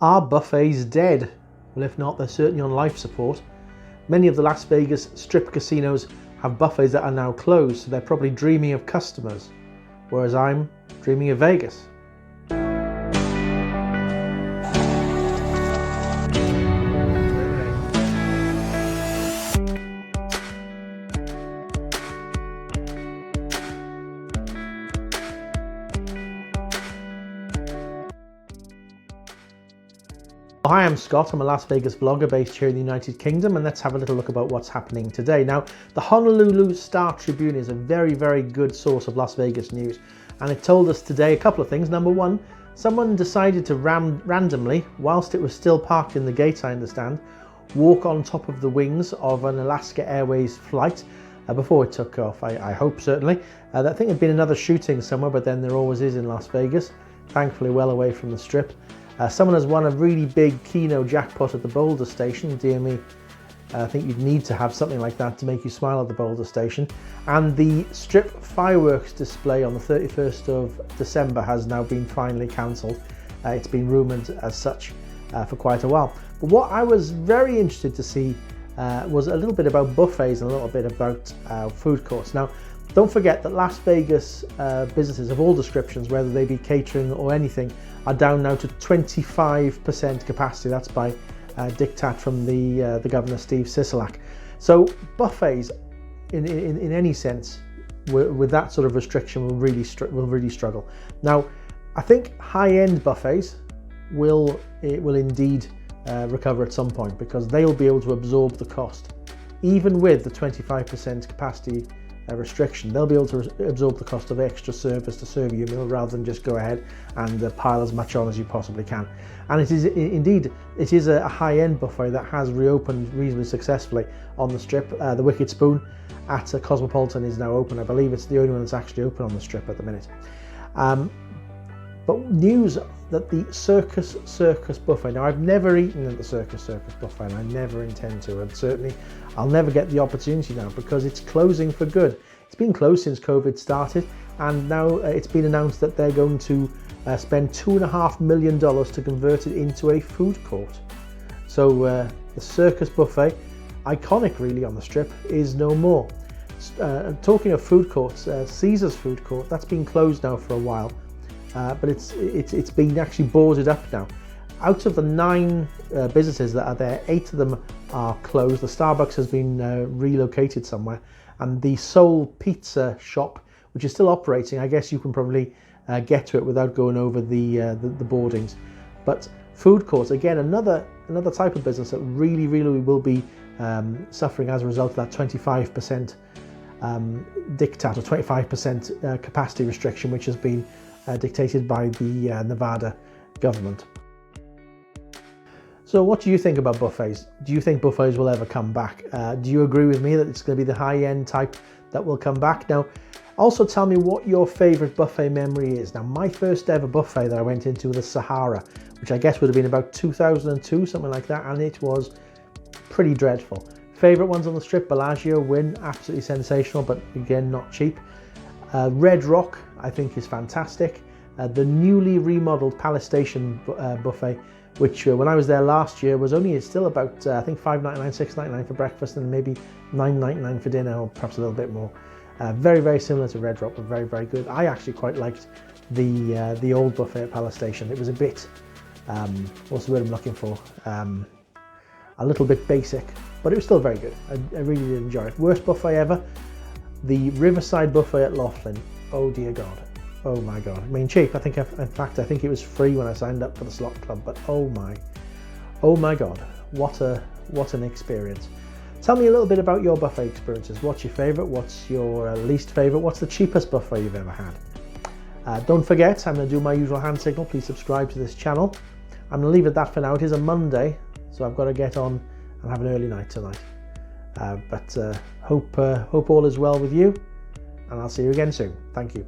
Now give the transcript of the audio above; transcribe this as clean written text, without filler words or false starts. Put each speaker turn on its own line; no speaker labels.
Are buffets dead? Well, if not, they're certainly on life support. Many of the Las Vegas strip casinos have buffets that are now closed, so they're probably dreaming of customers, whereas I'm dreaming of Vegas. Hi, I'm Scott. I'm a Las Vegas vlogger based here in the United Kingdom, and let's have a little look about what's happening today. Now, the Honolulu Star Tribune is a very, very good source of Las Vegas news, and it told us today a couple of things. Number one, someone decided to randomly, whilst it was still parked in the gate, I understand, walk on top of the wings of an Alaska Airways flight before it took off, I hope, certainly. I think there'd been another shooting somewhere, but then there always is in Las Vegas, thankfully well away from the Strip. Someone has won a really big Keno jackpot at the Boulder Station. Dear me, I think you'd need to have something like that to make you smile at the Boulder Station. And the Strip fireworks display on the 31st of December has now been finally cancelled. It's been rumoured as such for quite a while. But what I was very interested to see was a little bit about buffets and a little bit about food courts. Now, don't forget that Las Vegas businesses of all descriptions, whether they be catering or anything, are down now to 25% capacity. That's by diktat from the Governor Steve Sisolak. So buffets, in any sense, with that sort of restriction, will really struggle. Now, I think high-end buffets will indeed recover at some point, because they'll be able to absorb the cost, even with the 25% capacity restriction. They'll be able to absorb the cost of extra service to serve you a meal, rather than just go ahead and pile as much on as you possibly can. And it is a high-end buffet that has reopened reasonably successfully on the Strip. The Wicked Spoon at Cosmopolitan is now open. I believe it's the only one that's actually open on the Strip at the minute. But news that the Circus Circus buffet, now I've never eaten at the Circus Circus buffet, and I never intend to, and certainly I'll never get the opportunity now, because it's closing for good. It's been closed since COVID started, and now it's been announced that they're going to spend $2.5 million to convert it into a food court. So the Circus buffet, iconic really on the Strip, is no more. Talking of food courts, Caesar's food court, that's been closed now for a while. But it's been actually boarded up now. Out of the 9 businesses that are there, 8 of them are closed. The Starbucks has been relocated somewhere, and the Soul Pizza shop, which is still operating, I guess you can probably get to it without going over the boardings. But food courts, again, another type of business that really will be suffering as a result of that 25% diktat, or 25% capacity restriction, which has been dictated by the Nevada government. So what do you think about buffets? Do you think buffets will ever come back? Do you agree with me that it's going to be the high-end type that will come back? Now, also tell me what your favourite buffet memory is. Now, my first ever buffet that I went into was the Sahara, which I guess would have been about 2002, something like that, and it was pretty dreadful. Favourite ones on the Strip, Bellagio, Wynn, absolutely sensational, but again, not cheap. Red Rock, I think, is fantastic. The newly remodeled Palace Station buffet, which when I was there last year was only still about I think $5.99, $6.99 for breakfast, and maybe $9.99 for dinner, or perhaps a little bit more. Very similar to Red Rock, but very good. I actually quite liked the old buffet at Palace Station. It was a bit what's the word I'm looking for? A little bit basic, but it was still very good. I really did enjoy it. Worst buffet ever, the Riverside buffet at Laughlin. Oh dear God. Oh my God. I mean, cheap. I think it was free when I signed up for the slot club, but oh my God, what an experience. Tell me a little bit about your buffet experiences. What's your favourite? What's your least favourite? What's the cheapest buffet you've ever had? Don't forget, I'm going to do my usual hand signal. Please subscribe to this channel. I'm going to leave it at that for now. It is a Monday, so I've got to get on and have an early night tonight. But hope all is well with you, and I'll see you again soon. Thank you.